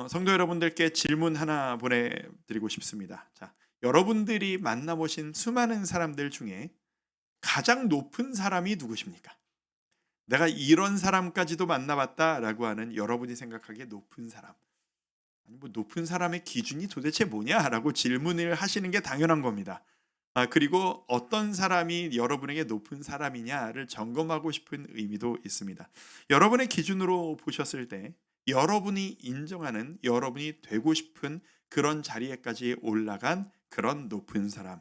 성도 여러분들께 질문 하나 보내드리고 싶습니다. 자, 여러분들이 만나보신 수많은 사람들 중에 가장 높은 사람이 누구십니까? 내가 이런 사람까지도 만나봤다라고 하는 여러분이 생각하기에 높은 사람. 아니, 뭐 높은 사람의 기준이 도대체 뭐냐라고 질문을 하시는 게 당연한 겁니다. 그리고 어떤 사람이 여러분에게 높은 사람이냐를 점검하고 싶은 의미도 있습니다. 여러분의 기준으로 보셨을 때 여러분이 인정하는 여러분이 되고 싶은 그런 자리에까지 올라간 그런 높은 사람.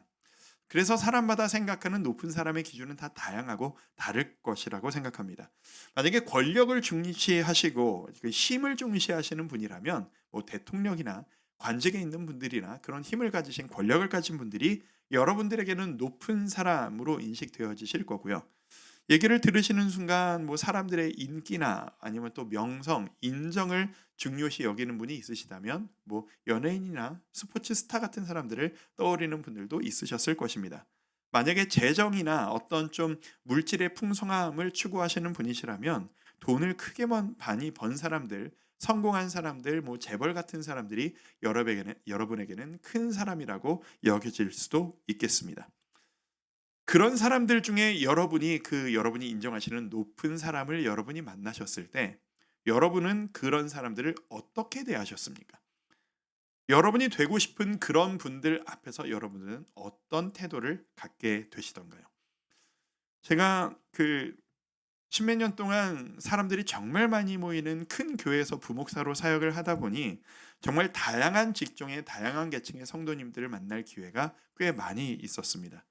그래서 사람마다 생각하는 높은 사람의 기준은 다 다양하고 다를 것이라고 생각합니다. 만약에 권력을 중시하시고 그 힘을 중시하시는 분이라면 뭐 대통령이나 관직에 있는 분들이나 그런 힘을 가지신 권력을 가진 분들이 여러분들에게는 높은 사람으로 인식되어지실 거고요. 얘기를 들으시는 순간 뭐 사람들의 인기나 아니면 또 명성, 인정을 중요시 여기는 분이 있으시다면 뭐 연예인이나 스포츠 스타 같은 사람들을 떠올리는 분들도 있으셨을 것입니다. 만약에 재정이나 어떤 좀 물질의 풍성함을 추구하시는 분이시라면 돈을 크게 많이 번 사람들, 성공한 사람들, 뭐 재벌 같은 사람들이 여러분에게는 큰 사람이라고 여겨질 수도 있겠습니다. 그런 사람들 중에 여러분이 인정하시는 높은 사람을 여러분이 만나셨을 때 여러분은 그런 사람들을 어떻게 대하셨습니까? 여러분이 되고 싶은 그런 분들 앞에서 여러분은 어떤 태도를 갖게 되시던가요? 제가 그 십몇 년 동안 사람들이 정말 많이 모이는 큰 교회에서 부목사로 사역을 하다 보니 정말 다양한 직종의 다양한 계층의 성도님들을 만날 기회가 꽤 많이 있었습니다.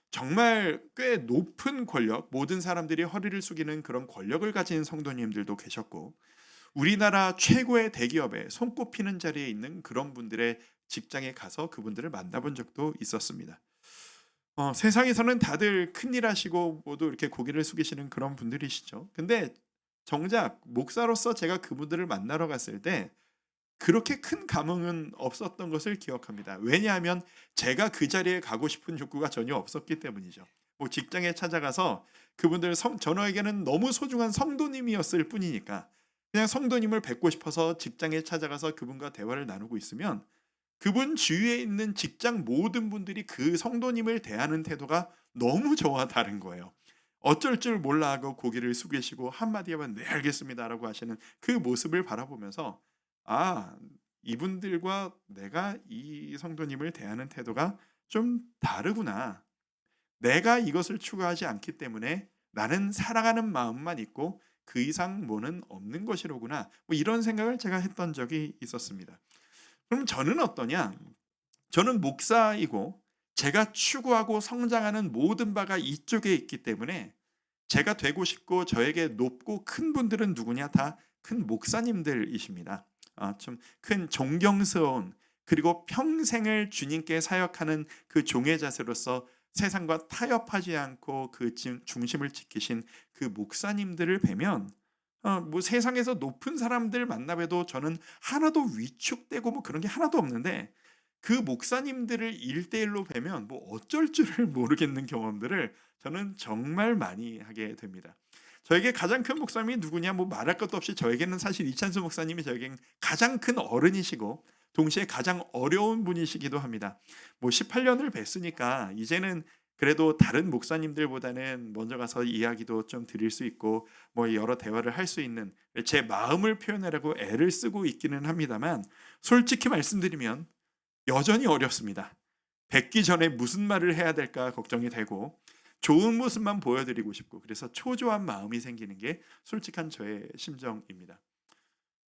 정말 꽤 높은 권력, 모든 사람들이 허리를 숙이는 그런 권력을 가진 성도님들도 계셨고, 우리나라 최고의 대기업에 손꼽히는 자리에 있는 그런 분들의 직장에 가서 그분들을 만나본 적도 있었습니다. 세상에서는 다들 큰일 하시고 모두 이렇게 고개를 숙이시는 그런 분들이시죠. 근데 정작 목사로서 제가 그분들을 만나러 갔을 때 그렇게 큰 감흥은 없었던 것을 기억합니다. 왜냐하면 제가 그 자리에 가고 싶은 욕구가 전혀 없었기 때문이죠. 뭐 직장에 찾아가서 그분들 저에게는 너무 소중한 성도님이었을 뿐이니까 그냥 성도님을 뵙고 싶어서 직장에 찾아가서 그분과 대화를 나누고 있으면 그분 주위에 있는 직장 모든 분들이 그 성도님을 대하는 태도가 너무 저와 다른 거예요. 어쩔 줄 몰라 하고 고개를 숙이시고 한마디 하면 "네 알겠습니다."라고 하시는 그 모습을 바라보면서 '아 이분들과 내가 이 성도님을 대하는 태도가 좀 다르구나. 내가 이것을 추구하지 않기 때문에 나는 사랑하는 마음만 있고 그 이상 뭐는 없는 것이로구나.' 뭐 이런 생각을 제가 했던 적이 있었습니다. 그럼 저는 어떠냐? 저는 목사이고 제가 추구하고 성장하는 모든 바가 이쪽에 있기 때문에 제가 되고 싶고 저에게 높고 큰 분들은 누구냐? 다 큰 목사님들이십니다. 좀 큰 존경스러운 그리고 평생을 주님께 사역하는 그 종의 자세로서 세상과 타협하지 않고 그 중심을 지키신 그 목사님들을 뵈면 뭐 세상에서 높은 사람들 만나 봬도 저는 하나도 위축되고 뭐 그런 게 하나도 없는데 그 목사님들을 1대1로 뵈면 뭐 어쩔 줄을 모르겠는 경험들을 저는 정말 많이 하게 됩니다. 저에게 가장 큰 목사님이 누구냐 뭐 말할 것도 없이 저에게는 사실 이찬수 목사님이 저에겐 가장 큰 어른이시고 동시에 가장 어려운 분이시기도 합니다. 뭐 18년을 뵀으니까 이제는 그래도 다른 목사님들보다는 먼저 가서 이야기도 좀 드릴 수 있고 뭐 여러 대화를 할 수 있는 제 마음을 표현하려고 애를 쓰고 있기는 합니다만 솔직히 말씀드리면 여전히 어렵습니다. 뵙기 전에 무슨 말을 해야 될까 걱정이 되고 좋은 모습만 보여드리고 싶고 그래서 초조한 마음이 생기는 게 솔직한 저의 심정입니다.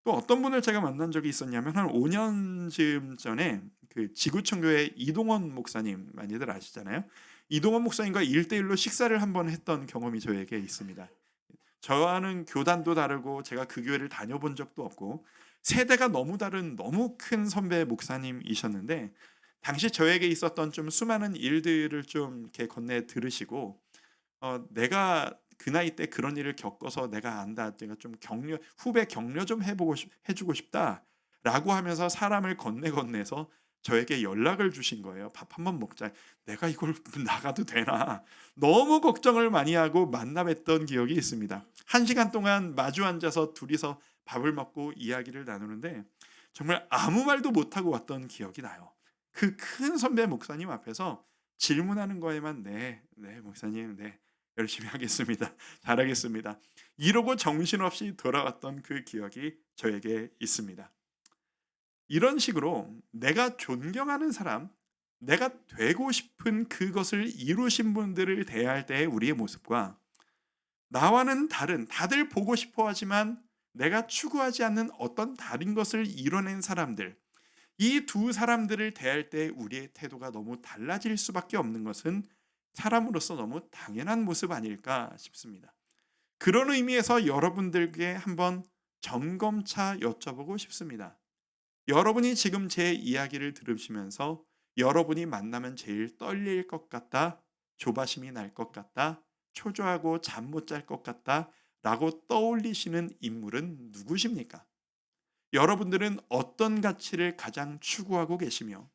또 어떤 분을 제가 만난 적이 있었냐면 한 5년쯤 전에 그 지구촌교회 이동원 목사님 많이들 아시잖아요. 이동원 목사님과 1대1로 식사를 한번 했던 경험이 저에게 있습니다. 저와는 교단도 다르고 제가 그 교회를 다녀본 적도 없고 세대가 너무 다른 너무 큰 선배 목사님이셨는데 당시 저에게 있었던 좀 수많은 일들을 좀 이렇게 건네 들으시고 "내가 그 나이 때 그런 일을 겪어서 내가 안다. 내가 좀 격려 후배 격려 좀 해 주고 싶다."라고 하면서 사람을 건네서 저에게 연락을 주신 거예요. "밥 한번 먹자." 내가 이걸 나가도 되나. 너무 걱정을 많이 하고 만나 뵀던 기억이 있습니다. 1시간 동안 마주 앉아서 둘이서 밥을 먹고 이야기를 나누는데 정말 아무 말도 못하고 왔던 기억이 나요. 그 큰 선배 목사님 앞에서 질문하는 거에만 "네, 네 목사님, 네 열심히 하겠습니다. 잘하겠습니다." 이러고 정신없이 돌아왔던 그 기억이 저에게 있습니다. 이런 식으로 내가 존경하는 사람, 내가 되고 싶은 그것을 이루신 분들을 대할 때의 우리의 모습과 나와는 다른, 다들 보고 싶어 하지만 내가 추구하지 않는 어떤 다른 것을 이뤄낸 사람들, 이 두 사람들을 대할 때 우리의 태도가 너무 달라질 수밖에 없는 것은 사람으로서 너무 당연한 모습 아닐까 싶습니다. 그런 의미에서 여러분들께 한번 점검차 여쭤보고 싶습니다. 여러분이 지금 제 이야기를 들으시면서 여러분이 만나면 제일 떨릴 것 같다, 조바심이 날 것 같다, 초조하고 잠 못 잘 것 같다 라고 떠올리시는 인물은 누구십니까? 여러분들은 어떤 가치를 가장 추구하고 계시며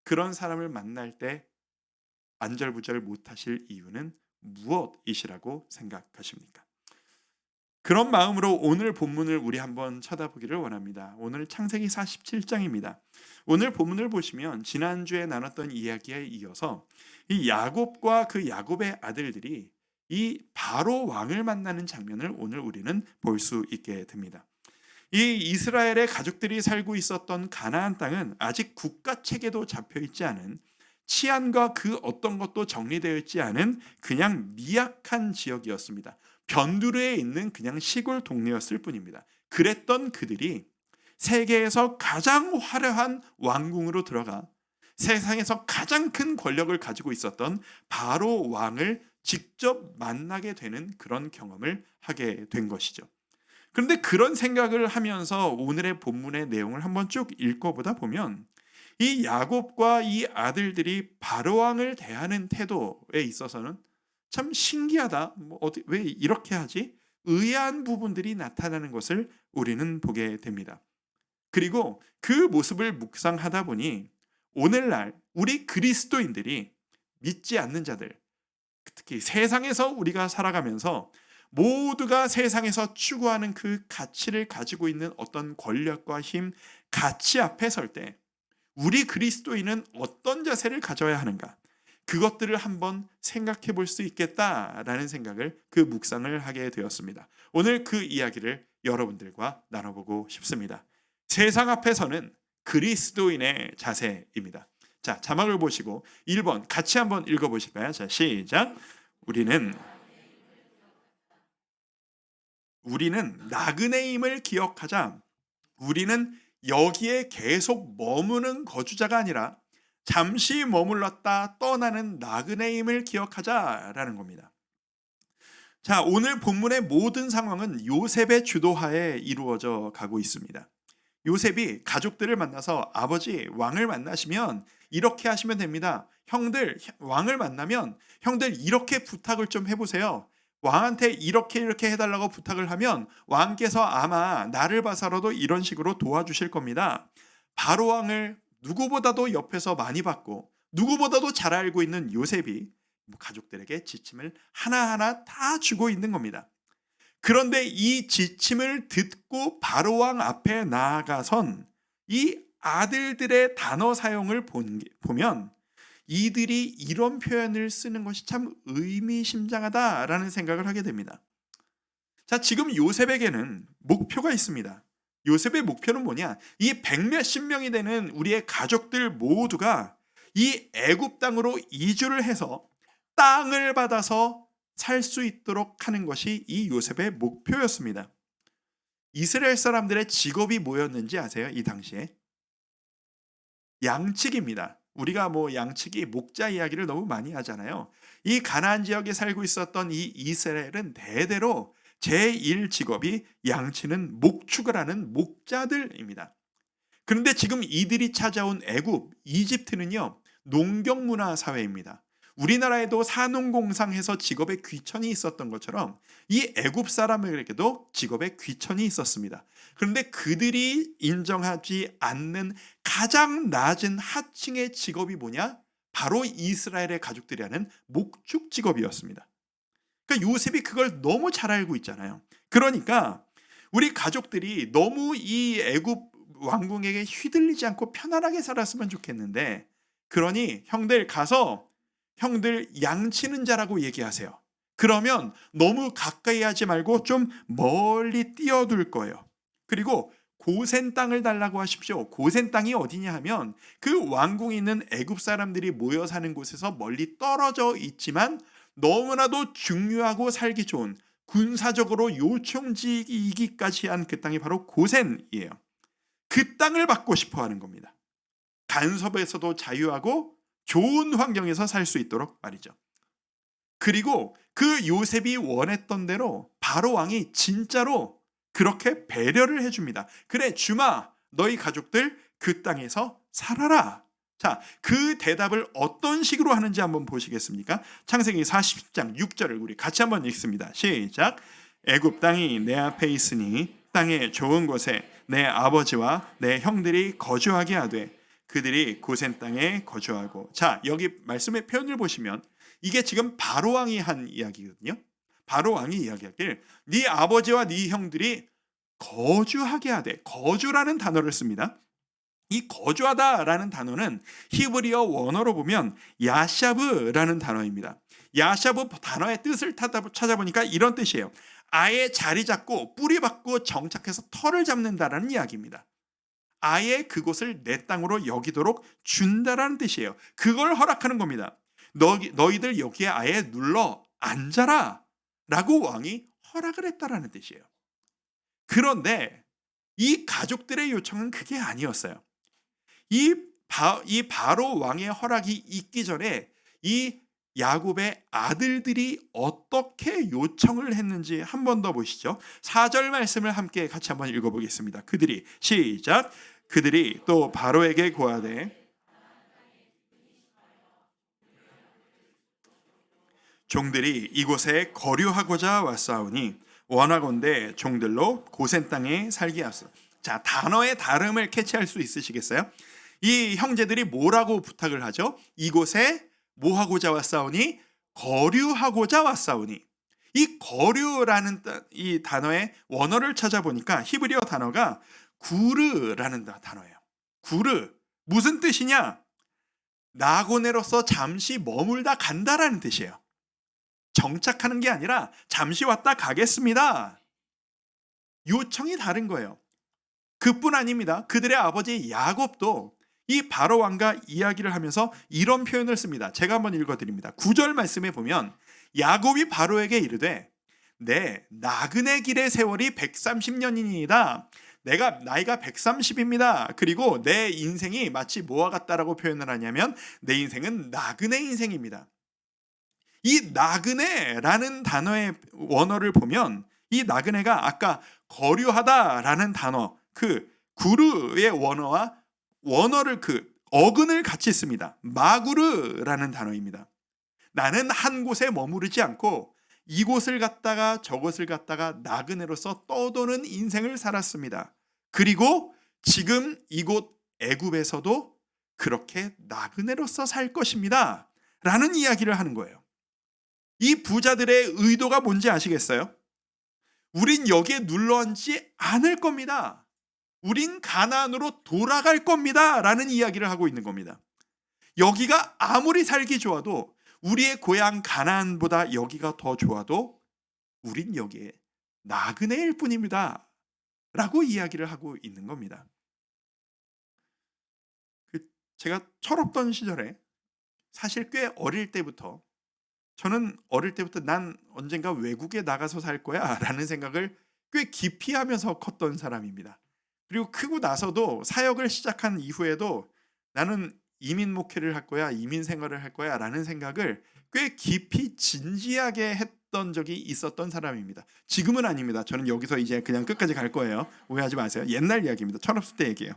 그런 사람을 만날 때 안절부절 못하실 이유는 무엇이시라고 생각하십니까? 그런 마음으로 오늘 본문을 우리 한번 쳐다보기를 원합니다. 오늘 창세기 47장입니다. 오늘 본문을 보시면 지난주에 나눴던 이야기에 이어서 이 야곱과 그 야곱의 아들들이 이 바로 왕을 만나는 장면을 오늘 우리는 볼 수 있게 됩니다. 이 이스라엘의 가족들이 살고 있었던 가나안 땅은 아직 국가 체계도 잡혀 있지 않은, 치안과 그 어떤 것도 정리되어 있지 않은 그냥 미약한 지역이었습니다. 변두리에 있는 그냥 시골 동네였을 뿐입니다. 그랬던 그들이 세계에서 가장 화려한 왕궁으로 들어가 세상에서 가장 큰 권력을 가지고 있었던 바로 왕을 직접 만나게 되는 그런 경험을 하게 된 것이죠. 그런데 그런 생각을 하면서 오늘의 본문의 내용을 한번 쭉 읽어보다 보면 이 야곱과 이 아들들이 바로왕을 대하는 태도에 있어서는 참 신기하다. 왜 이렇게 하지? 의아한 부분들이 나타나는 것을 우리는 보게 됩니다. 그리고 그 모습을 묵상하다 보니 오늘날 우리 그리스도인들이 믿지 않는 자들, 특히 세상에서 우리가 살아가면서 모두가 세상에서 추구하는 그 가치를 가지고 있는 어떤 권력과 힘, 가치 앞에 설 때 우리 그리스도인은 어떤 자세를 가져야 하는가? 그것들을 한번 생각해 볼 수 있겠다라는 생각을, 그 묵상을 하게 되었습니다. 오늘 그 이야기를 여러분들과 나눠보고 싶습니다. 세상 앞에서는 그리스도인의 자세입니다. 자, 자막을 보시고 1번 같이 한번 읽어보실까요? 자, 시작. 우리는 나그네임을 기억하자. 우리는 여기에 계속 머무는 거주자가 아니라 잠시 머물렀다 떠나는 나그네임을 기억하자라는 겁니다. 자, 오늘 본문의 모든 상황은 요셉의 주도하에 이루어져 가고 있습니다. 요셉이 가족들을 만나서 아버지 왕을 만나시면 이렇게 하시면 됩니다. 형들 왕을 만나면 형들 이렇게 부탁을 좀 해보세요. 왕한테 이렇게 해달라고 부탁을 하면 왕께서 아마 나를 봐서라도 이런 식으로 도와주실 겁니다. 바로 왕을 누구보다도 옆에서 많이 봤고 누구보다도 잘 알고 있는 요셉이 가족들에게 지침을 하나하나 다 주고 있는 겁니다. 그런데 이 지침을 듣고 바로왕 앞에 나아가선 이 아들들의 단어 사용을 보면 이들이 이런 표현을 쓰는 것이 참 의미심장하다라는 생각을 하게 됩니다. 자, 지금 요셉에게는 목표가 있습니다. 요셉의 목표는 뭐냐? 이 백몇십 명이 되는 우리의 가족들 모두가 이 애굽 땅으로 이주를 해서 땅을 받아서 살 수 있도록 하는 것이 이 요셉의 목표였습니다. 이스라엘 사람들의 직업이 뭐였는지 아세요? 이 당시에 양치기입니다. 우리가 양치기, 목자 이야기를 너무 많이 하잖아요. 이 가나안 지역에 살고 있었던 이 이스라엘은 대대로 제1 직업이 양치는 목축을 하는 목자들입니다. 그런데 지금 이들이 찾아온 애굽, 이집트는요, 농경 문화 사회입니다. 우리나라에도 산업공상해서 직업에 귀천이 있었던 것처럼 이 애굽 사람에게도 직업에 귀천이 있었습니다. 그런데 그들이 인정하지 않는 가장 낮은 하층의 직업이 뭐냐? 바로 이스라엘의 가족들이 하는 목축 직업이었습니다. 그러니까 요셉이 그걸 너무 잘 알고 있잖아요. 그러니까 우리 가족들이 너무 이 애굽 왕궁에게 휘둘리지 않고 편안하게 살았으면 좋겠는데, 그러니 형들 가서 형들 양치는 자라고 얘기하세요. 그러면 너무 가까이 하지 말고 좀 멀리 띄워둘 거예요. 그리고 고센 땅을 달라고 하십시오. 고센 땅이 어디냐 하면 그 왕궁에 있는 애굽 사람들이 모여 사는 곳에서 멀리 떨어져 있지만 너무나도 중요하고 살기 좋은 군사적으로 요충지이기까지 한 그 땅이 바로 고센이에요. 그 땅을 받고 싶어 하는 겁니다. 간섭에서도 자유하고 좋은 환경에서 살 수 있도록 말이죠. 그리고 그 요셉이 원했던 대로 바로 왕이 진짜로 그렇게 배려를 해줍니다. 그래, 주마, 너희 가족들 그 땅에서 살아라. 자, 그 대답을 어떤 식으로 하는지 한번 보시겠습니까? 창세기 40장 6절을 우리 같이 한번 읽습니다. 시작. 애굽 땅이 내 앞에 있으니 땅의 좋은 곳에 내 아버지와 내 형들이 거주하게 하되 그들이 고센 땅에 거주하고. 자, 여기 말씀의 표현을 보시면 이게 지금 바로 왕이 한 이야기거든요. 바로 왕이 이야기하길 네 아버지와 네 형들이 거주하게 하되, 거주라는 단어를 씁니다. 이 거주하다라는 단어는 히브리어 원어로 보면 야샤브라는 단어입니다. 야샤브 단어의 뜻을 찾아보니까 이런 뜻이에요. 아예 자리 잡고 뿌리 박고 정착해서 털을 잡는다라는 이야기입니다. 아예 그곳을 내 땅으로 여기도록 준다라는 뜻이에요. 그걸 허락하는 겁니다. 너희들 여기에 아예 눌러 앉아라 라고 왕이 허락을 했다라는 뜻이에요. 그런데 이 가족들의 요청은 그게 아니었어요. 이 바로 왕의 허락이 있기 전에 이 야곱의 아들들이 어떻게 요청을 했는지 한 번 더 보시죠. 4절 말씀을 함께 같이 한번 읽어보겠습니다. 그들이 시작. 그들이 또 바로에게 고하되 종들이 이곳에 거류하고자 왔사오니 원하건대 종들로 고센 땅에 살게 하소서. 자, 단어의 다름을 캐치할 수 있으시겠어요? 이 형제들이 뭐라고 부탁을 하죠? 이곳에 뭐 하고자 왔사오니? 거류하고자 왔사오니. 이 거류라는 이 단어의 원어를 찾아보니까 히브리어 단어가 구르라는 단어예요. 구르. 무슨 뜻이냐? 나고네로서 잠시 머물다 간다라는 뜻이에요. 정착하는 게 아니라 잠시 왔다 가겠습니다. 요청이 다른 거예요. 그뿐 아닙니다. 그들의 아버지 야곱도 이 바로 왕과 이야기를 하면서 이런 표현을 씁니다. 제가 한번 읽어드립니다. 9절 말씀에 보면 야곱이 바로에게 이르되 내 나그네 길의 세월이 130년이니이다. 내가 나이가 130입니다. 그리고 내 인생이 마치 뭐와 같다라고 표현을 하냐면 내 인생은 나그네 인생입니다. 이 나그네라는 단어의 원어를 보면 이 나그네가 아까 거류하다라는 단어 그 구르의 원어를 그 어근을 같이 씁니다. 마구르라는 단어입니다. 나는 한 곳에 머무르지 않고 이곳을 갔다가 저곳을 갔다가 나그네로서 떠도는 인생을 살았습니다. 그리고 지금 이곳 애굽에서도 그렇게 나그네로서 살 것입니다. 라는 이야기를 하는 거예요. 이 부자들의 의도가 뭔지 아시겠어요? 우린 여기에 눌러앉지 않을 겁니다. 우린 가나안으로 돌아갈 겁니다. 라는 이야기를 하고 있는 겁니다. 여기가 아무리 살기 좋아도 우리의 고향 가나안보다 여기가 더 좋아도 우린 여기에 나그네일 뿐입니다. 라고 이야기를 하고 있는 겁니다. 제가 철없던 시절에 사실 꽤 어릴 때부터 저는 어릴 때부터 난 언젠가 외국에 나가서 살 거야 라는 생각을 꽤 깊이 하면서 컸던 사람입니다. 그리고 크고 나서도 사역을 시작한 이후에도 나는 이민 목회를 할 거야, 이민 생활을 할 거야 라는 생각을 꽤 깊이 진지하게 했던 적이 있었던 사람입니다. 지금은 아닙니다. 저는 여기서 이제 그냥 끝까지 갈 거예요. 오해하지 마세요. 옛날 이야기입니다. 철없을 때 얘기예요.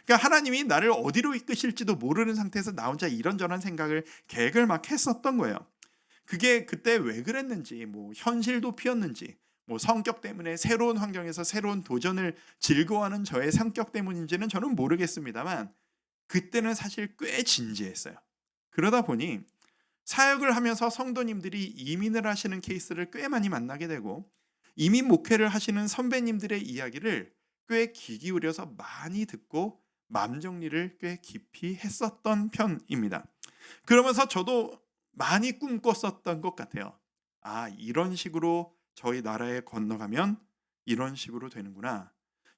그러니까 하나님이 나를 어디로 이끄실지도 모르는 상태에서 나 혼자 이런저런 생각을 계획을 막 했었던 거예요. 그게 그때 왜 그랬는지, 뭐 현실도 피었는지, 뭐 성격 때문에 새로운 환경에서 새로운 도전을 즐거워하는 저의 성격 때문인지는 저는 모르겠습니다만 그때는 사실 꽤 진지했어요. 그러다 보니 사역을 하면서 성도님들이 이민을 하시는 케이스를 꽤 많이 만나게 되고 이미 목회를 하시는 선배님들의 이야기를 꽤 귀 기울여서 많이 듣고 마음 정리를 꽤 깊이 했었던 편입니다. 그러면서 저도 많이 꿈꿨었던 것 같아요. 아, 이런 식으로 저희 나라에 건너가면 이런 식으로 되는구나.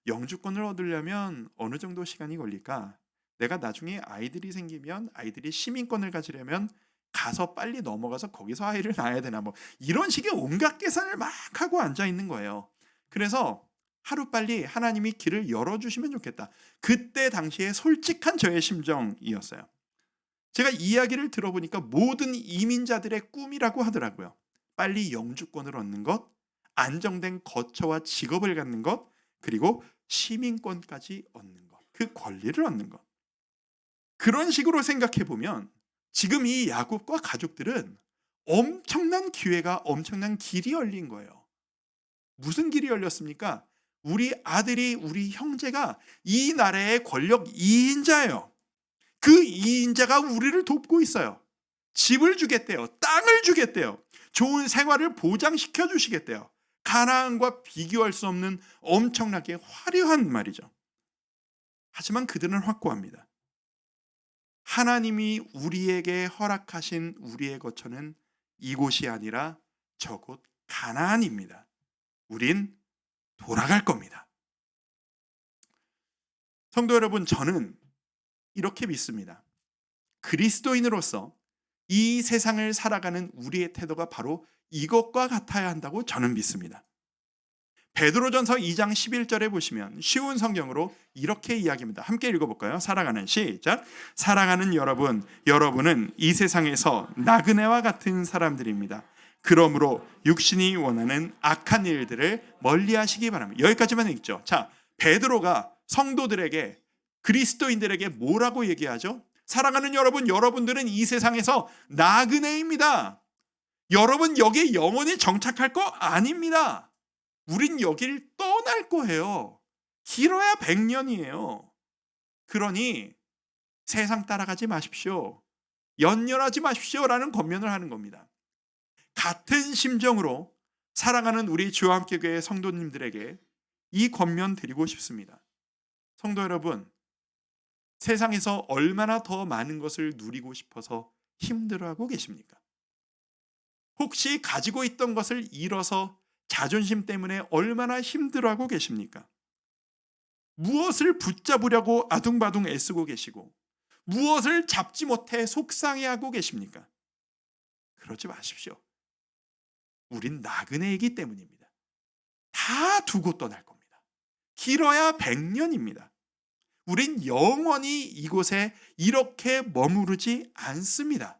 영주권을 얻으려면 어느 정도 시간이 걸릴까? 내가 나중에 아이들이 생기면 아이들이 시민권을 가지려면 가서 빨리 넘어가서 거기서 아이를 낳아야 되나, 뭐 이런 식의 온갖 계산을 막 하고 앉아 있는 거예요. 그래서 하루빨리 하나님이 길을 열어주시면 좋겠다. 그때 당시에 솔직한 저의 심정이었어요. 제가 이야기를 들어보니까 모든 이민자들의 꿈이라고 하더라고요. 빨리 영주권을 얻는 것, 안정된 거처와 직업을 갖는 것, 그리고 시민권까지 얻는 것, 그 권리를 얻는 것. 그런 식으로 생각해 보면 지금 이 야곱과 가족들은 엄청난 기회가, 엄청난 길이 열린 거예요. 무슨 길이 열렸습니까? 우리 아들이, 우리 형제가 이 나라의 권력 2인자예요. 그 2인자가 우리를 돕고 있어요. 집을 주겠대요. 땅을 주겠대요. 좋은 생활을 보장시켜 주시겠대요. 가나안과 비교할 수 없는 엄청나게 화려한 말이죠. 하지만 그들은 확고합니다. 하나님이 우리에게 허락하신 우리의 거처는 이곳이 아니라 저곳 가나안입니다. 우린 돌아갈 겁니다. 성도 여러분, 저는 이렇게 믿습니다. 그리스도인으로서 이 세상을 살아가는 우리의 태도가 바로 이것과 같아야 한다고 저는 믿습니다. 베드로전서 2장 11절에 보시면 쉬운 성경으로 이렇게 이야기합니다. 함께 읽어볼까요? 사랑하는, 시작. 사랑하는 여러분, 여러분은 이 세상에서 나그네와 같은 사람들입니다. 그러므로 육신이 원하는 악한 일들을 멀리하시기 바랍니다. 여기까지만 읽죠. 자, 베드로가 성도들에게, 그리스도인들에게 뭐라고 얘기하죠? 사랑하는 여러분, 여러분들은 이 세상에서 나그네입니다. 여러분 여기 영원히 정착할 거 아닙니다. 우린 여길 떠날 거예요. 길어야 100년이에요. 그러니 세상 따라가지 마십시오. 연연하지 마십시오라는 권면을 하는 겁니다. 같은 심정으로 사랑하는 우리 주와 함께 교회 성도님들에게 이 권면 드리고 싶습니다. 성도 여러분, 세상에서 얼마나 더 많은 것을 누리고 싶어서 힘들어하고 계십니까? 혹시 가지고 있던 것을 잃어서 자존심 때문에 얼마나 힘들어하고 계십니까? 무엇을 붙잡으려고 아둥바둥 애쓰고 계시고 무엇을 잡지 못해 속상해하고 계십니까? 그러지 마십시오. 우린 나그네이기 때문입니다. 다 두고 떠날 겁니다. 길어야 100년입니다. 우린 영원히 이곳에 이렇게 머무르지 않습니다.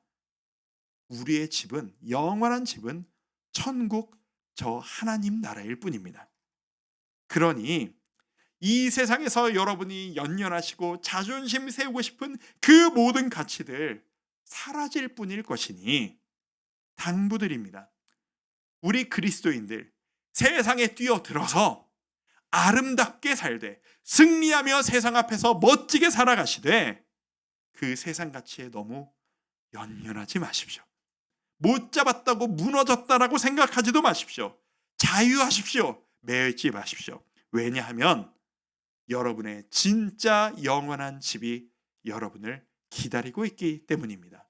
우리의 집은, 영원한 집은 천국, 저 하나님 나라일 뿐입니다. 그러니 이 세상에서 여러분이 연연하시고 자존심 세우고 싶은 그 모든 가치들 사라질 뿐일 것이니 당부드립니다. 우리 그리스도인들 세상에 뛰어들어서 아름답게 살되 승리하며 세상 앞에서 멋지게 살아가시되 그 세상 가치에 너무 연연하지 마십시오. 못 잡았다고 무너졌다라고 생각하지도 마십시오. 자유하십시오. 매이지 마십시오. 왜냐하면 여러분의 진짜 영원한 집이 여러분을 기다리고 있기 때문입니다.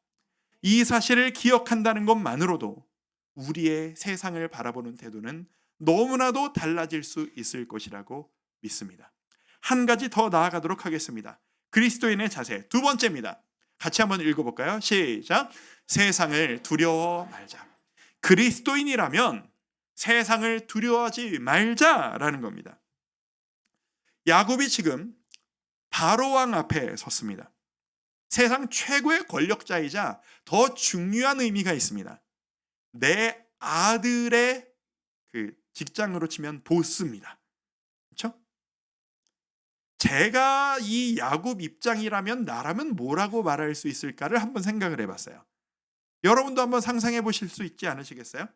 이 사실을 기억한다는 것만으로도 우리의 세상을 바라보는 태도는 너무나도 달라질 수 있을 것이라고 믿습니다. 한 가지 더 나아가도록 하겠습니다. 그리스도인의 자세 두 번째입니다. 같이 한번 읽어볼까요? 시작. 세상을 두려워 말자. 그리스도인이라면 세상을 두려워하지 말자라는 겁니다. 야곱이 지금 바로왕 앞에 섰습니다. 세상 최고의 권력자이자 더 중요한 의미가 있습니다. 내 아들의 그 직장으로 치면 보스입니다. 그렇죠? 제가 이 야곱 입장이라면 나라면 뭐라고 말할 수 있을까를 한번 생각을 해봤어요. 여러분도 한번 상상해 보실 수 있지 않으시겠어요?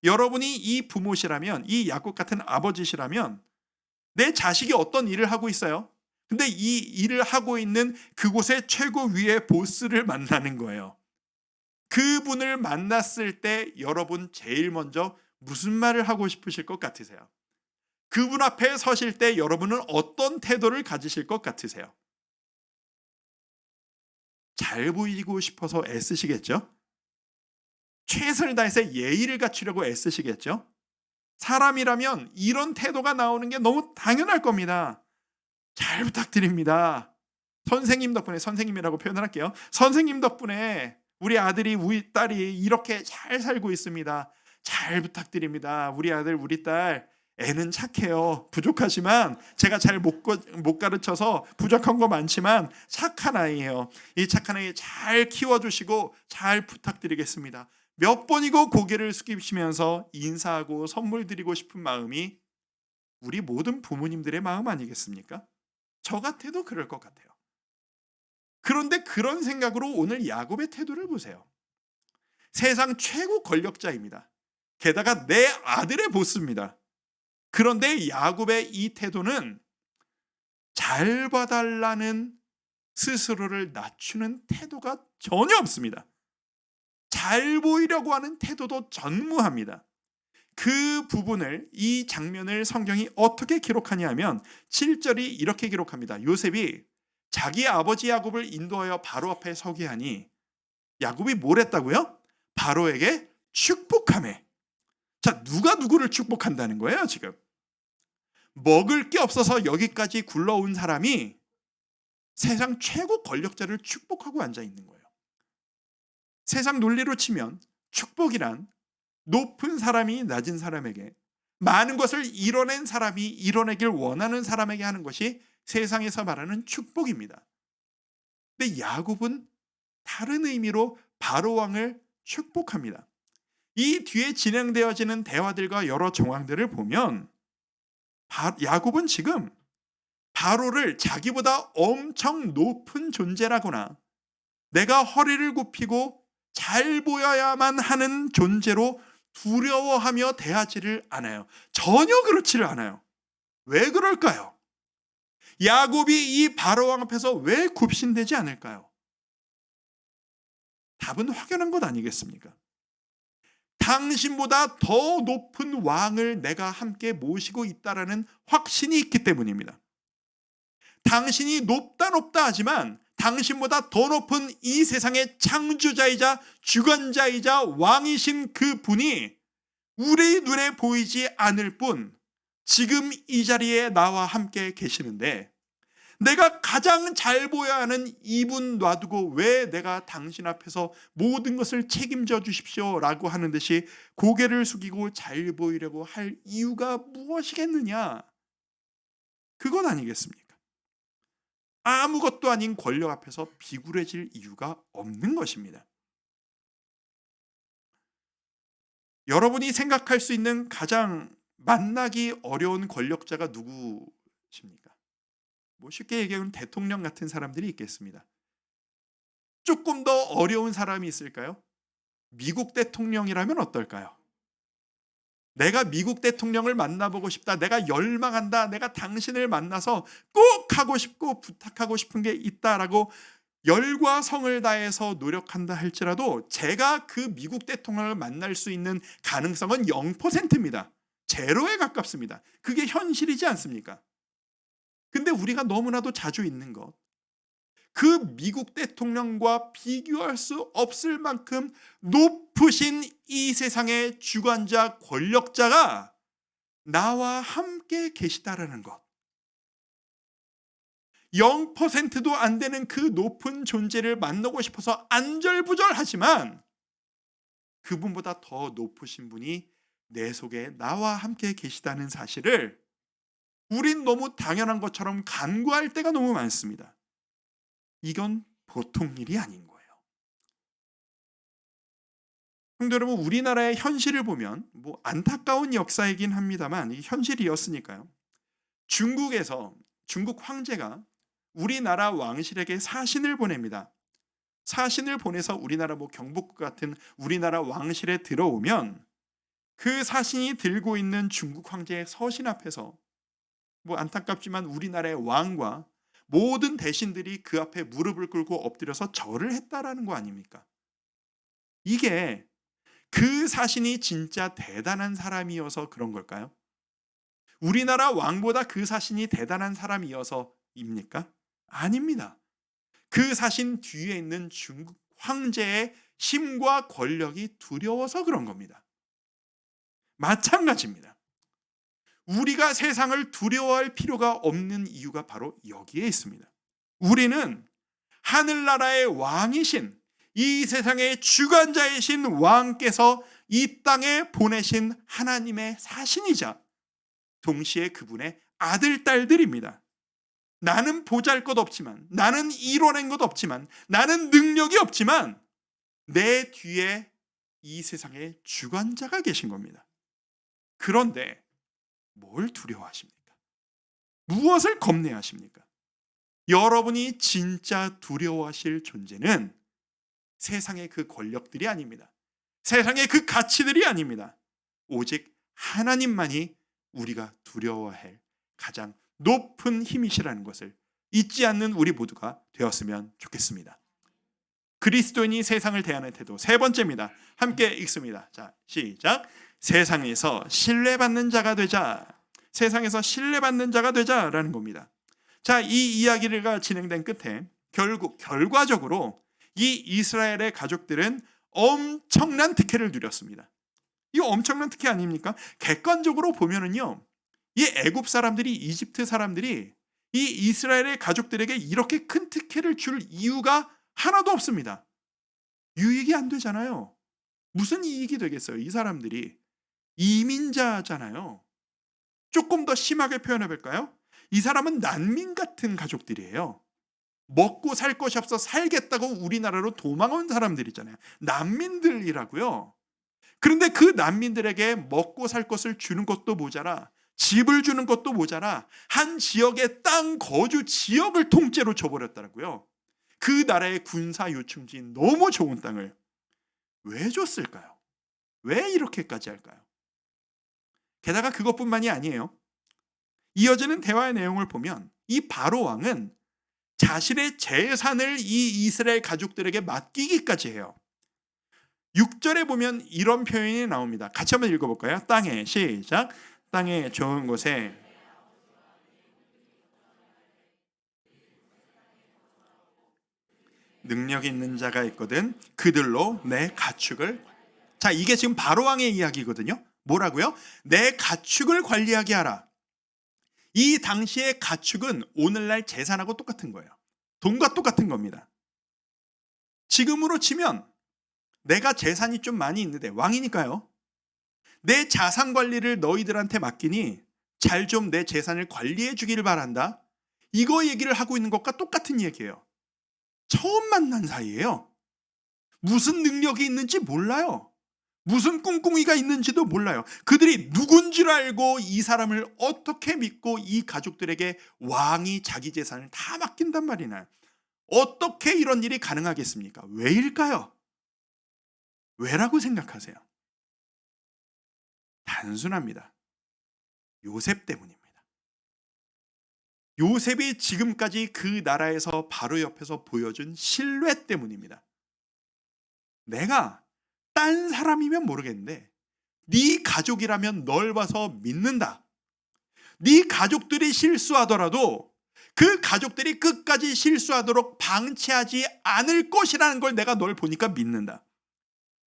여러분이 이 부모시라면, 이 야곱 같은 아버지시라면 내 자식이 어떤 일을 하고 있어요? 근데 이 일을 하고 있는 그곳의 최고 위의 보스를 만나는 거예요. 그분을 만났을 때 여러분 제일 먼저 무슨 말을 하고 싶으실 것 같으세요? 그분 앞에 서실 때 여러분은 어떤 태도를 가지실 것 같으세요? 잘 보이고 싶어서 애쓰시겠죠? 최선을 다해서 예의를 갖추려고 애쓰시겠죠? 사람이라면 이런 태도가 나오는 게 너무 당연할 겁니다. 잘 부탁드립니다. 선생님 덕분에, 선생님이라고 표현을 할게요. 선생님 덕분에 우리 아들이, 우리 딸이 이렇게 잘 살고 있습니다. 잘 부탁드립니다. 우리 아들, 우리 딸 애는 착해요. 부족하지만 제가 잘 못 가르쳐서 부족한 거 많지만 착한 아이예요. 이 착한 아이 잘 키워주시고 잘 부탁드리겠습니다. 몇 번이고 고개를 숙이시면서 인사하고 선물 드리고 싶은 마음이 우리 모든 부모님들의 마음 아니겠습니까? 저 같아도 그럴 것 같아요. 그런데 그런 생각으로 오늘 야곱의 태도를 보세요. 세상 최고 권력자입니다. 게다가 내 아들의 보스입니다. 그런데 야곱의 이 태도는 잘 봐달라는 스스로를 낮추는 태도가 전혀 없습니다. 잘 보이려고 하는 태도도 전무합니다. 그 부분을, 이 장면을 성경이 어떻게 기록하냐 하면 7절이 이렇게 기록합니다. 요셉이 자기 아버지 야곱을 인도하여 바로 앞에 서게 하니 야곱이 뭘 했다고요? 바로에게 축복하매. 자, 누가 누구를 축복한다는 거예요, 지금? 먹을 게 없어서 여기까지 굴러온 사람이 세상 최고 권력자를 축복하고 앉아 있는 거예요. 세상 논리로 치면 축복이란 높은 사람이 낮은 사람에게, 많은 것을 이뤄낸 사람이 이뤄내길 원하는 사람에게 하는 것이 세상에서 말하는 축복입니다. 근데 야곱은 다른 의미로 바로 왕을 축복합니다. 이 뒤에 진행되어지는 대화들과 여러 정황들을 보면 야곱은 지금 바로를 자기보다 엄청 높은 존재라거나 내가 허리를 굽히고 잘 보여야만 하는 존재로 두려워하며 대하지를 않아요. 전혀 그렇지를 않아요. 왜 그럴까요? 야곱이 이 바로왕 앞에서 왜 굽신되지 않을까요? 답은 확연한 것 아니겠습니까? 당신보다 더 높은 왕을 내가 함께 모시고 있다라는 확신이 있기 때문입니다. 당신이 높다 하지만 당신보다 더 높은 이 세상의 창조자이자 주관자이자 왕이신 그 분이 우리 눈에 보이지 않을 뿐 지금 이 자리에 나와 함께 계시는데, 내가 가장 잘 보여야 하는 이분 놔두고 왜 내가 당신 앞에서 모든 것을 책임져 주십시오 라고 하는 듯이 고개를 숙이고 잘 보이려고 할 이유가 무엇이겠느냐? 그건 아니겠습니까? 아무것도 아닌 권력 앞에서 비굴해질 이유가 없는 것입니다. 여러분이 생각할 수 있는 가장 만나기 어려운 권력자가 누구십니까? 쉽게 얘기하면 대통령 같은 사람들이 있겠습니다. 조금 더 어려운 사람이 있을까요? 미국 대통령이라면 어떨까요? 내가 미국 대통령을 만나보고 싶다, 내가 열망한다, 내가 당신을 만나서 꼭 하고 싶고 부탁하고 싶은 게 있다라고 열과 성을 다해서 노력한다 할지라도 제가 그 미국 대통령을 만날 수 있는 가능성은 0%입니다. 제로에 가깝습니다. 그게 현실이지 않습니까? 근데 우리가 너무나도 자주 있는 것, 그 미국 대통령과 비교할 수 없을 만큼 높으신 이 세상의 주관자, 권력자가 나와 함께 계시다라는 것. 0%도 안 되는 그 높은 존재를 만나고 싶어서 안절부절하지만 그분보다 더 높으신 분이 내 속에 나와 함께 계시다는 사실을 우린 너무 당연한 것처럼 간과할 때가 너무 많습니다. 이건 보통 일이 아닌 거예요. 성도 여러분, 우리나라의 현실을 보면 안타까운 역사이긴 합니다만 이 현실이었으니까요. 중국 황제가 우리나라 왕실에게 사신을 보냅니다. 사신을 보내서 우리나라 경복궁 같은 우리나라 왕실에 들어오면 그 사신이 들고 있는 중국 황제의 서신 앞에서 안타깝지만 우리나라의 왕과 모든 대신들이 그 앞에 무릎을 꿇고 엎드려서 절을 했다라는 거 아닙니까? 이게 그 사신이 진짜 대단한 사람이어서 그런 걸까요? 우리나라 왕보다 그 사신이 대단한 사람이어서입니까? 아닙니다. 그 사신 뒤에 있는 중국 황제의 힘과 권력이 두려워서 그런 겁니다. 마찬가지입니다. 우리가 세상을 두려워할 필요가 없는 이유가 바로 여기에 있습니다. 우리는 하늘나라의 왕이신, 이 세상의 주관자이신 왕께서 이 땅에 보내신 하나님의 사신이자 동시에 그분의 아들, 딸들입니다. 나는 보잘것없지만, 나는 이뤄낸 것 없지만, 나는 능력이 없지만 내 뒤에 이 세상의 주관자가 계신 겁니다. 그런데 뭘 두려워하십니까? 무엇을 겁내하십니까? 여러분이 진짜 두려워하실 존재는 세상의 그 권력들이 아닙니다. 세상의 그 가치들이 아닙니다. 오직 하나님만이 우리가 두려워할 가장 높은 힘이시라는 것을 잊지 않는 우리 모두가 되었으면 좋겠습니다. 그리스도인이 세상을 대하는 태도 세 번째입니다. 함께 읽습니다. 자, 시작. 세상에서 신뢰받는 자가 되자. 세상에서 신뢰받는 자가 되자라는 겁니다. 자, 이 이야기가 진행된 끝에 결과적으로 이 이스라엘의 가족들은 엄청난 특혜를 누렸습니다. 이거 엄청난 특혜 아닙니까? 객관적으로 보면은요, 이 애굽 사람들이, 이집트 사람들이 이 이스라엘의 가족들에게 이렇게 큰 특혜를 줄 이유가 하나도 없습니다. 유익이 안 되잖아요. 무슨 이익이 되겠어요? 이 사람들이 이민자잖아요. 조금 더 심하게 표현해 볼까요? 이 사람은 난민 같은 가족들이에요. 먹고 살 것이 없어 살겠다고 우리나라로 도망온 사람들이잖아요. 난민들이라고요. 그런데 그 난민들에게 먹고 살 것을 주는 것도 모자라, 집을 주는 것도 모자라, 한 지역의 땅 거주 지역을 통째로 줘버렸더라고요. 그 나라의 군사 요충지인 너무 좋은 땅을 왜 줬을까요? 왜 이렇게까지 할까요? 게다가 그것뿐만이 아니에요. 이어지는 대화의 내용을 보면 이 바로 왕은 자신의 재산을 이 이스라엘 가족들에게 맡기기까지 해요. 6절에 보면 이런 표현이 나옵니다. 같이 한번 읽어볼까요? 땅에, 시작. 땅에 좋은 곳에 능력 있는 자가 있거든 그들로 내 가축을. 자, 이게 지금 바로왕의 이야기거든요. 뭐라고요? 내 가축을 관리하게 하라. 이 당시의 가축은 오늘날 재산하고 똑같은 거예요. 돈과 똑같은 겁니다. 지금으로 치면 내가 재산이 좀 많이 있는데, 왕이니까요, 내 자산 관리를 너희들한테 맡기니 잘 좀 내 재산을 관리해 주기를 바란다. 이거 얘기를 하고 있는 것과 똑같은 얘기예요. 처음 만난 사이예요. 무슨 능력이 있는지 몰라요. 무슨 꿍꿍이가 있는지도 몰라요. 그들이 누군 줄 알고 이 사람을 어떻게 믿고 이 가족들에게 왕이 자기 재산을 다 맡긴단 말이나요? 어떻게 이런 일이 가능하겠습니까? 왜일까요? 왜라고 생각하세요? 단순합니다. 요셉 때문입니다. 요셉이 지금까지 그 나라에서 바로 옆에서 보여준 신뢰 때문입니다. 내가 딴 사람이면 모르겠는데 네 가족이라면 널 봐서 믿는다. 네 가족들이 실수하더라도 그 가족들이 끝까지 실수하도록 방치하지 않을 것이라는 걸 내가 널 보니까 믿는다.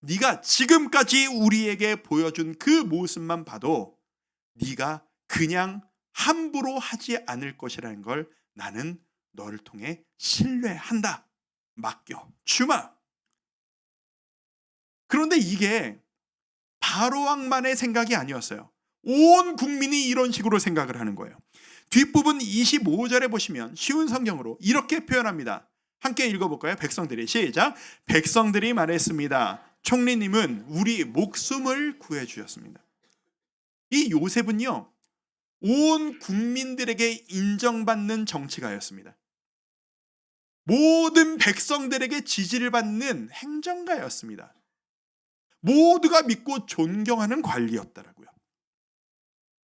네가 지금까지 우리에게 보여준 그 모습만 봐도 네가 그냥 함부로 하지 않을 것이라는 걸 나는 너를 통해 신뢰한다. 맡겨 주마. 그런데 이게 바로왕만의 생각이 아니었어요. 온 국민이 이런 식으로 생각을 하는 거예요. 뒷부분 25절에 보시면 쉬운 성경으로 이렇게 표현합니다. 함께 읽어볼까요? 백성들이, 시작. 백성들이 말했습니다. 총리님은 우리 목숨을 구해주셨습니다. 이 요셉은요, 온 국민들에게 인정받는 정치가였습니다. 모든 백성들에게 지지를 받는 행정가였습니다. 모두가 믿고 존경하는 관리였더라고요.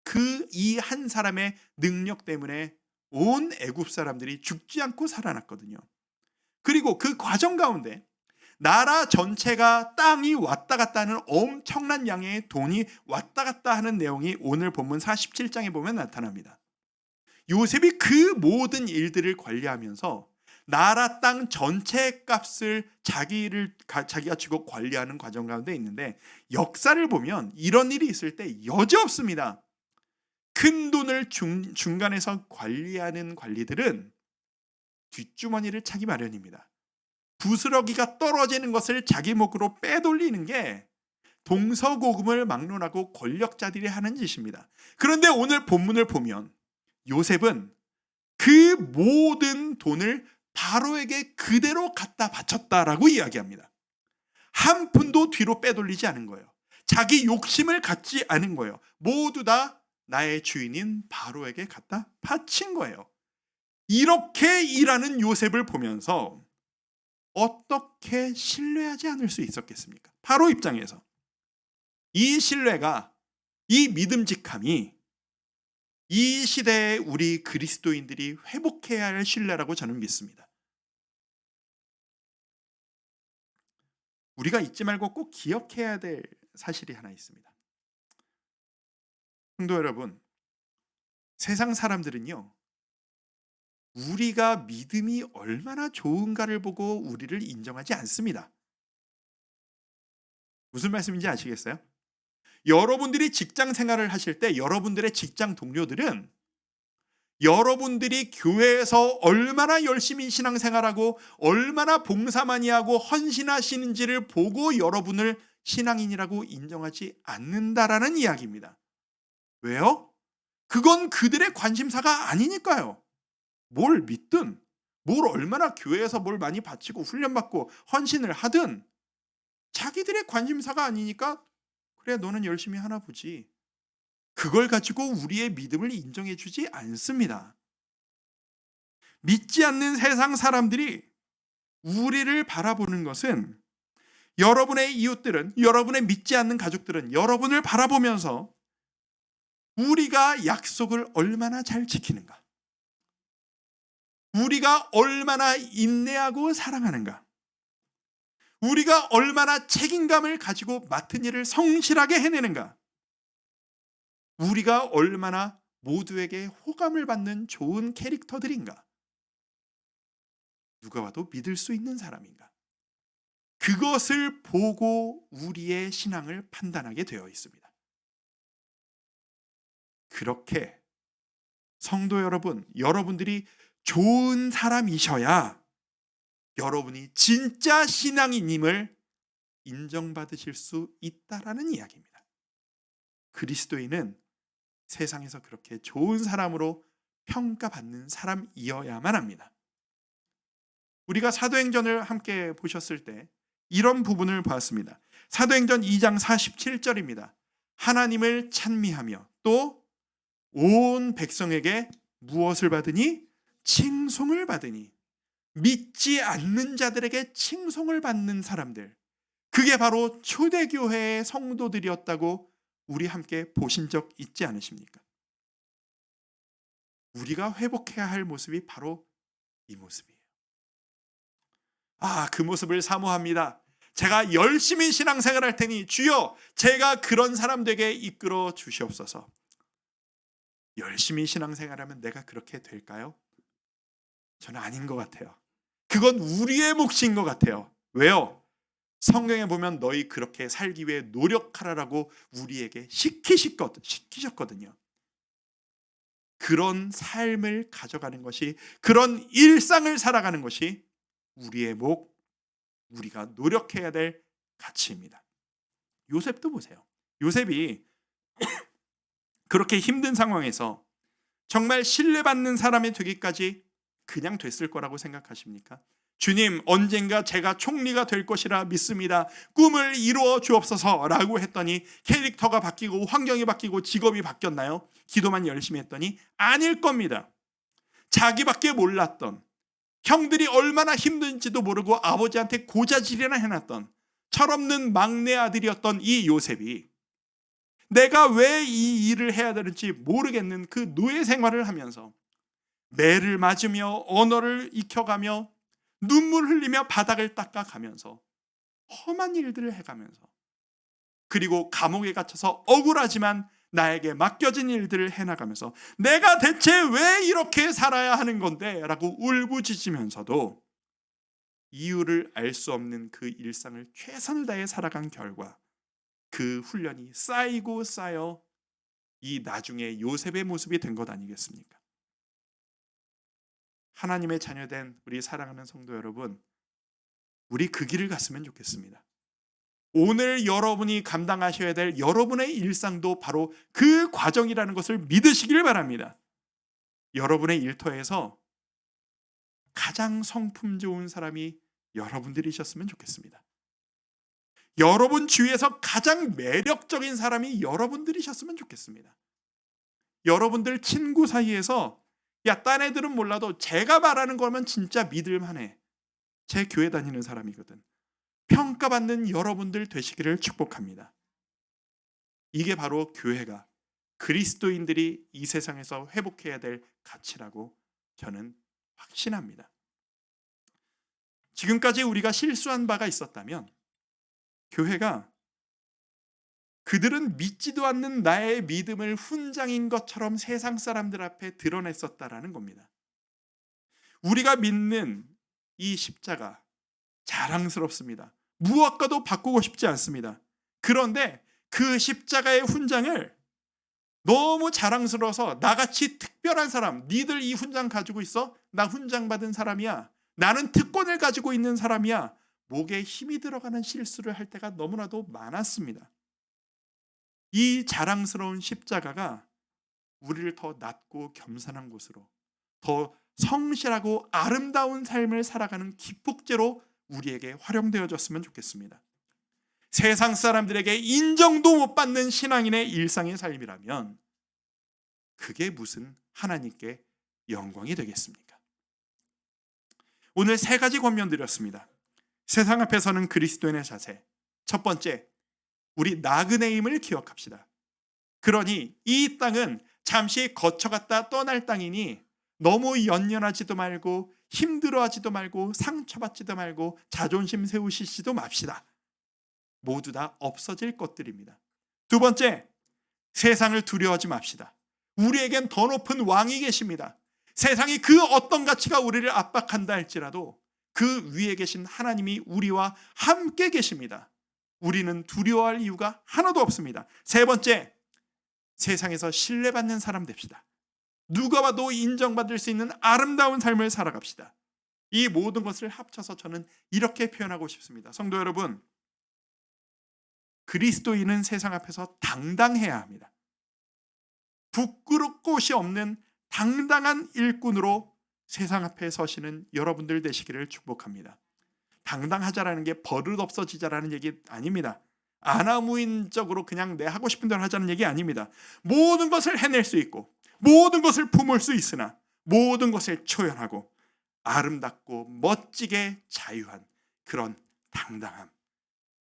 그 이 한 사람의 능력 때문에 온 애굽 사람들이 죽지 않고 살아났거든요. 그리고 그 과정 가운데 나라 전체가 땅이 왔다 갔다 하는 엄청난 양의 돈이 왔다 갔다 하는 내용이 오늘 본문 47장에 보면 나타납니다. 요셉이 그 모든 일들을 관리하면서 나라 땅 전체 값을 자기가 쥐고 관리하는 과정 가운데 있는데, 역사를 보면 이런 일이 있을 때 여지없습니다. 큰 돈을 중간에서 관리하는 관리들은 뒷주머니를 차기 마련입니다. 부스러기가 떨어지는 것을 자기 목으로 빼돌리는 게 동서고금을 막론하고 권력자들이 하는 짓입니다. 그런데 오늘 본문을 보면 요셉은 그 모든 돈을 바로에게 그대로 갖다 바쳤다라고 이야기합니다. 한 푼도 뒤로 빼돌리지 않은 거예요. 자기 욕심을 갖지 않은 거예요. 모두 다 나의 주인인 바로에게 갖다 바친 거예요. 이렇게 일하는 요셉을 보면서 어떻게 신뢰하지 않을 수 있었겠습니까? 바로 입장에서 이 신뢰가, 이 믿음직함이 이 시대에 우리 그리스도인들이 회복해야 할 신뢰라고 저는 믿습니다. 우리가 잊지 말고 꼭 기억해야 될 사실이 하나 있습니다. 성도 여러분, 세상 사람들은요, 우리가 믿음이 얼마나 좋은가를 보고 우리를 인정하지 않습니다. 무슨 말씀인지 아시겠어요? 여러분들이 직장 생활을 하실 때 여러분들의 직장 동료들은 여러분들이 교회에서 얼마나 열심히 신앙생활하고 얼마나 봉사 많이 하고 헌신하시는지를 보고 여러분을 신앙인이라고 인정하지 않는다라는 이야기입니다. 왜요? 그건 그들의 관심사가 아니니까요. 뭘 믿든, 뭘 얼마나 교회에서 뭘 많이 바치고 훈련받고 헌신을 하든 자기들의 관심사가 아니니까 그래, 너는 열심히 하나 보지. 그걸 가지고 우리의 믿음을 인정해 주지 않습니다. 믿지 않는 세상 사람들이 우리를 바라보는 것은, 여러분의 이웃들은, 여러분의 믿지 않는 가족들은 여러분을 바라보면서 우리가 약속을 얼마나 잘 지키는가, 우리가 얼마나 인내하고 사랑하는가, 우리가 얼마나 책임감을 가지고 맡은 일을 성실하게 해내는가, 우리가 얼마나 모두에게 호감을 받는 좋은 캐릭터들인가, 누가 와도 믿을 수 있는 사람인가, 그것을 보고 우리의 신앙을 판단하게 되어 있습니다. 그렇게 성도 여러분, 여러분들이 좋은 사람이셔야 여러분이 진짜 신앙인임을 인정받으실 수 있다라는 이야기입니다. 그리스도인은 세상에서 그렇게 좋은 사람으로 평가받는 사람이어야만 합니다. 우리가 사도행전을 함께 보셨을 때 이런 부분을 보았습니다. 사도행전 2장 47절입니다. 하나님을 찬미하며 또 온 백성에게 무엇을 받으니? 칭송을 받으니. 믿지 않는 자들에게 칭송을 받는 사람들, 그게 바로 초대교회의 성도들이었다고 우리 함께 보신 적 있지 않으십니까? 우리가 회복해야 할 모습이 바로 이 모습이에요. 그 모습을 사모합니다. 제가 열심히 신앙생활할 테니 주여, 제가 그런 사람 되게 이끌어 주시옵소서. 열심히 신앙생활하면 내가 그렇게 될까요? 저는 아닌 것 같아요. 그건 우리의 몫인 것 같아요. 왜요? 성경에 보면 너희 그렇게 살기 위해 노력하라라고 우리에게 시키셨거든요. 그런 삶을 가져가는 것이, 그런 일상을 살아가는 것이 우리의 목, 우리가 노력해야 될 가치입니다. 요셉도 보세요. 요셉이 그렇게 힘든 상황에서 정말 신뢰받는 사람이 되기까지 그냥 됐을 거라고 생각하십니까? 주님, 언젠가 제가 총리가 될 것이라 믿습니다. 꿈을 이루어 주옵소서라고 했더니 캐릭터가 바뀌고 환경이 바뀌고 직업이 바뀌었나요? 기도만 열심히 했더니 아닐 겁니다. 자기밖에 몰랐던, 형들이 얼마나 힘든지도 모르고 아버지한테 고자질이나 해놨던 철없는 막내 아들이었던 이 요셉이 내가 왜 이 일을 해야 되는지 모르겠는 그 노예 생활을 하면서 매를 맞으며 언어를 익혀가며 눈물 흘리며 바닥을 닦아가면서 험한 일들을 해가면서, 그리고 감옥에 갇혀서 억울하지만 나에게 맡겨진 일들을 해나가면서 내가 대체 왜 이렇게 살아야 하는 건데? 라고 울부짖으면서도 이유를 알 수 없는 그 일상을 최선을 다해 살아간 결과 그 훈련이 쌓이고 쌓여 이 나중에 요셉의 모습이 된 것 아니겠습니까? 하나님의 자녀된 우리 사랑하는 성도 여러분, 우리 그 길을 갔으면 좋겠습니다. 오늘 여러분이 감당하셔야 될 여러분의 일상도 바로 그 과정이라는 것을 믿으시길 바랍니다. 여러분의 일터에서 가장 성품 좋은 사람이 여러분들이셨으면 좋겠습니다. 여러분 주위에서 가장 매력적인 사람이 여러분들이셨으면 좋겠습니다. 여러분들 친구 사이에서 야, 딴 애들은 몰라도 제가 말하는 거면 진짜 믿을만해, 제 교회 다니는 사람이거든, 평가받는 여러분들 되시기를 축복합니다. 이게 바로 교회가, 그리스도인들이 이 세상에서 회복해야 될 가치라고 저는 확신합니다. 지금까지 우리가 실수한 바가 있었다면 교회가 그들은 믿지도 않는 나의 믿음을 훈장인 것처럼 세상 사람들 앞에 드러냈었다라는 겁니다. 우리가 믿는 이 십자가 자랑스럽습니다. 무엇과도 바꾸고 싶지 않습니다. 그런데 그 십자가의 훈장을 너무 자랑스러워서 나같이 특별한 사람, 니들 이 훈장 가지고 있어? 나 훈장 받은 사람이야, 나는 특권을 가지고 있는 사람이야, 목에 힘이 들어가는 실수를 할 때가 너무나도 많았습니다. 이 자랑스러운 십자가가 우리를 더 낮고 겸손한 곳으로, 더 성실하고 아름다운 삶을 살아가는 기폭제로 우리에게 활용되어졌으면 좋겠습니다. 세상 사람들에게 인정도 못 받는 신앙인의 일상의 삶이라면 그게 무슨 하나님께 영광이 되겠습니까? 오늘 3가지 권면 드렸습니다. 세상 앞에서는 그리스도인의 자세. 첫 번째, 우리 나그네임을 기억합시다. 그러니 이 땅은 잠시 거쳐갔다 떠날 땅이니 너무 연연하지도 말고 힘들어하지도 말고 상처받지도 말고 자존심 세우시지도 맙시다. 모두 다 없어질 것들입니다. 두 번째, 세상을 두려워하지 맙시다. 우리에겐 더 높은 왕이 계십니다. 세상이 그 어떤 가치가 우리를 압박한다 할지라도 그 위에 계신 하나님이 우리와 함께 계십니다. 우리는 두려워할 이유가 하나도 없습니다. 세 번째, 세상에서 신뢰받는 사람 됩시다. 누가 봐도 인정받을 수 있는 아름다운 삶을 살아갑시다. 이 모든 것을 합쳐서 저는 이렇게 표현하고 싶습니다. 성도 여러분, 그리스도인은 세상 앞에서 당당해야 합니다. 부끄러울 곳이 없는 당당한 일꾼으로 세상 앞에 서시는 여러분들 되시기를 축복합니다. 당당하자라는 게 버릇 없어지자라는 얘기 아닙니다. 아나무인적으로 그냥 내 하고 싶은 대로 하자는 얘기 아닙니다. 모든 것을 해낼 수 있고 모든 것을 품을 수 있으나 모든 것을 초연하고 아름답고 멋지게 자유한 그런 당당함,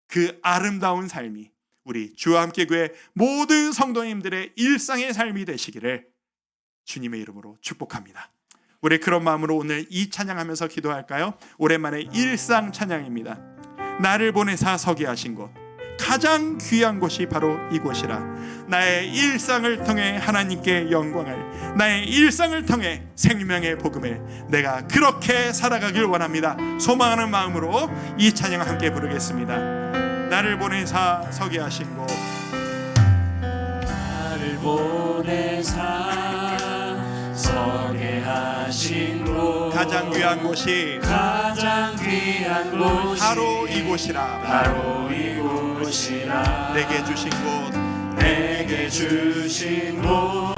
그 아름다운 삶이 우리 주와 함께 교회 모든 성도님들의 일상의 삶이 되시기를 주님의 이름으로 축복합니다. 우리 그런 마음으로 오늘 이 찬양하면서 기도할까요? 오랜만에 일상 찬양입니다. 나를 보내사 서게 하신 곳, 가장 귀한 곳이 바로 이곳이라. 나의 일상을 통해 하나님께 영광을, 나의 일상을 통해 생명의 복음을 내가 그렇게 살아가길 원합니다. 소망하는 마음으로 이 찬양을 함께 부르겠습니다. 나를 보내사 서게 하신 곳, 나를 보내사 서게 하신 곳, 가장 귀한 곳이 가장 귀한 곳이 바로 이곳이라. 바로 이곳이라. 내게 주신 곳, 내게 주신 곳,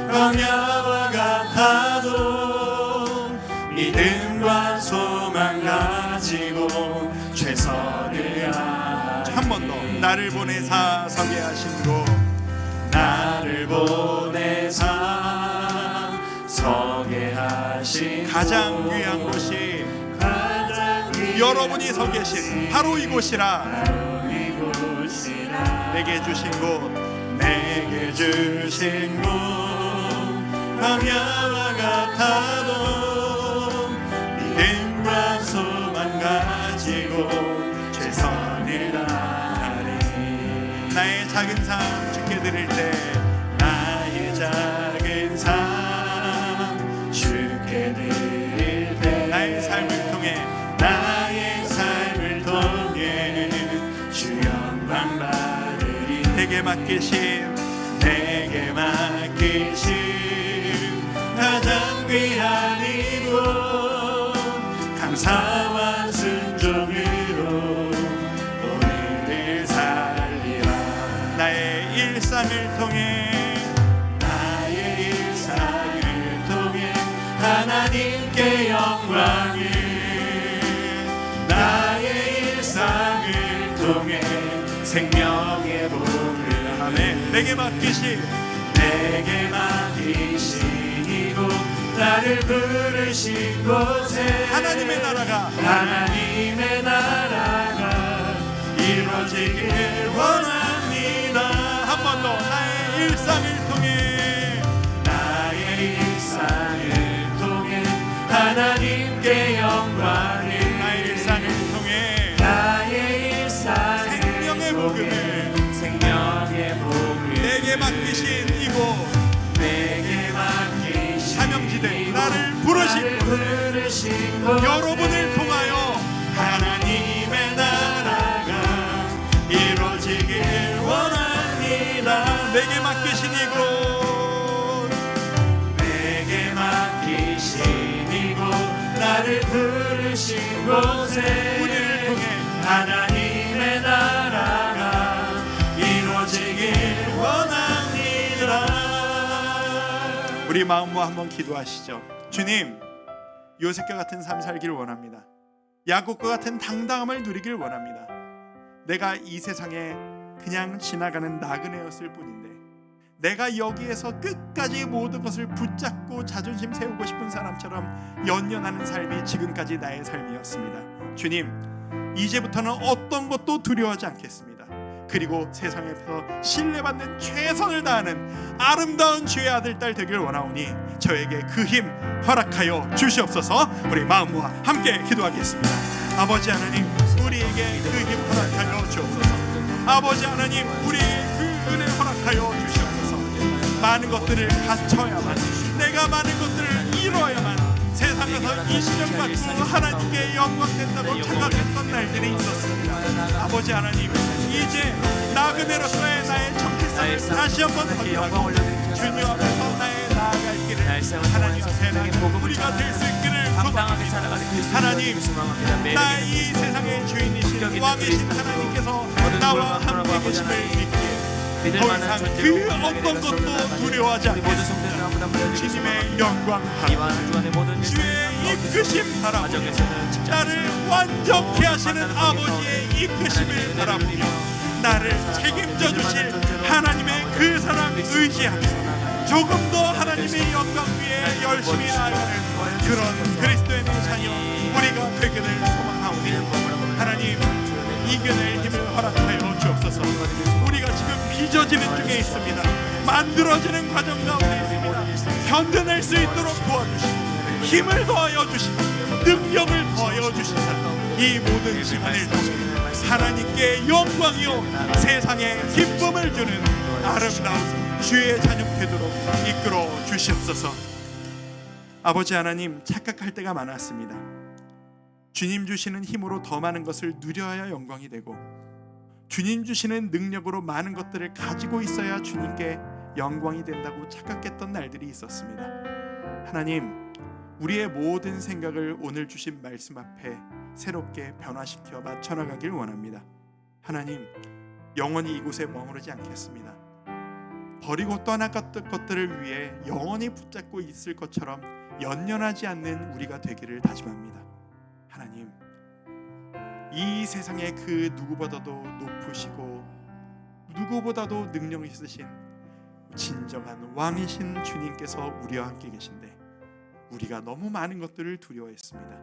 광야와 같아도 믿음과 소망 가지고 최선을 다해. 한 번 더. 나를 보내사 서게 하신 곳, 나를 보내사 서게 하신 가장 곳, 귀한 곳이 가장 귀한 여러분이 서 계신 바로 이곳이라. 바로 이곳이라. 내게 주신 곳, 내게 주신 곳, 광야와 같아도 믿음과 소망 가지고 맡기신 가장 귀한 이곳 감사와 순종으로 오늘을 살리라. 나의 일상을 통해 하나님께 영광을 나의 일상을 통해 생명의 복을 아멘. 내게 맡기신 이곳 나를 부르신 곳에 하나님의 나라가 이루어지길 원합니다. 한 번 더 나의 일상을 통해 하나님께 영광을 나의 일상을 통해 생명의 복음을 내게 맡기신 이곳 사명지대 나를 부르신 곳 여러분을 통하여 하나님의 나라가 이루어지길 원합니다. 내게 맡기신 이곳 나를 부르신 곳에 우리를 통해 하나님의 나라가 이루어지길 원합니다. 우리 마음으로 한번 기도하시죠. 주님, 요셉과 같은 삶 살기를 원합니다. 야곱과 같은 당당함을 누리길 원합니다. 내가 이 세상에 그냥 지나가는 나그네였을 뿐인데 내가 여기에서 끝까지 모든 것을 붙잡고 자존심 세우고 싶은 사람처럼 연연하는 삶이 지금까지 나의 삶이었습니다. 주님, 이제부터는 어떤 것도 두려워하지 않겠습니다. 그리고 세상에서 신뢰받는 최선을 다하는 아름다운 주의 아들 딸 되길 원하오니 저에게 그 힘 허락하여 주시옵소서. 우리 마음과 함께 기도하겠습니다. 아버지 하나님, 우리에게 그 힘 허락하여 주옵소서. 아버지 하나님, 우리에게 그 은혜 허락하여 주시옵소서. 많은 것들을 갖춰야만, 내가 많은 것들을 이뤄야만 세상에서 인정받고 하나님께 영광된다고 착각했던 날들이 있었습니다. 아버지 하나님, 이제 나그네로서의 나의 정체성을 다시 한번 확인하고 주님 앞에서 나의 나아갈 길을 하나님 앞에 나는 우리가 될 수 있기를 소망합니다. 하나님, 나의 이 세상의 주인이신 왕이신 하나님께서 나와 함께 계심을 믿기에 더 이상 그 어떤 것도 두려워하지 않겠습니다. 주님의 영광하라, 주의 이끄심 바라보며 나를 완전케 하시는 아버지의 이끄심을 바라보며 나를 책임져 주실 하나님의 그 사랑 의지하며 조금 더 하나님의 영광 위에 열심히 나아가는 그런 그리스도의 자녀 우리가 되기를 소망하오니 하나님, 이겨낼 힘을 허락하여 주옵소서. 우리가 지금 빚어지는 중에 있습니다. 만들어지는 과정 가운데 있습니다. 견뎌낼 수 있도록 도와주시고 힘을 더하여 주시고 능력을 더하여 주시사 이 모든 시간을 통해 하나님께 영광이요 세상에 기쁨을 주는 아름다운 주의 자녀 되도록 이끌어 주시옵소서. 아버지 하나님, 착각할 때가 많았습니다. 주님 주시는 힘으로 더 많은 것을 누려야 영광이 되고 주님 주시는 능력으로 많은 것들을 가지고 있어야 주님께 영광이 된다고 착각했던 날들이 있었습니다. 하나님, 우리의 모든 생각을 오늘 주신 말씀 앞에 새롭게 변화시켜 맞춰나가길 원합니다. 하나님, 영원히 이곳에 머무르지 않겠습니다. 버리고 떠나갔던 것들을 위해 영원히 붙잡고 있을 것처럼 연연하지 않는 우리가 되기를 다짐합니다. 하나님, 이 세상의 그 누구보다도 높으시고 누구보다도 능력 있으신 진정한 왕이신 주님께서 우리와 함께 계신데 우리가 너무 많은 것들을 두려워했습니다.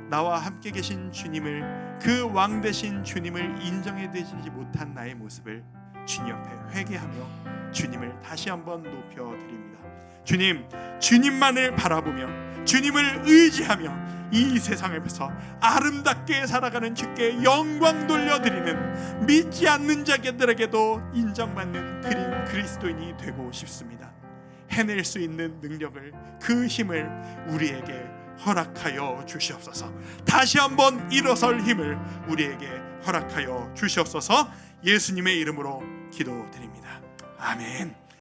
나와 함께 계신 주님을, 그 왕 되신 주님을 인정해드리지 못한 나의 모습을 주님 앞에 회개하며 주님을 다시 한번 높여드립니다. 주님, 주님만을 바라보며 주님을 의지하며 이 세상에서 아름답게 살아가는 주께 영광 돌려드리는 믿지 않는 자들에게도 인정받는 그리스도인이 되고 싶습니다. 해낼 수 있는 능력을, 그 힘을 우리에게 허락하여 주시옵소서. 다시 한번 일어설 힘을 우리에게 허락하여 주시옵소서. 예수님의 이름으로 기도드립니다. 아멘.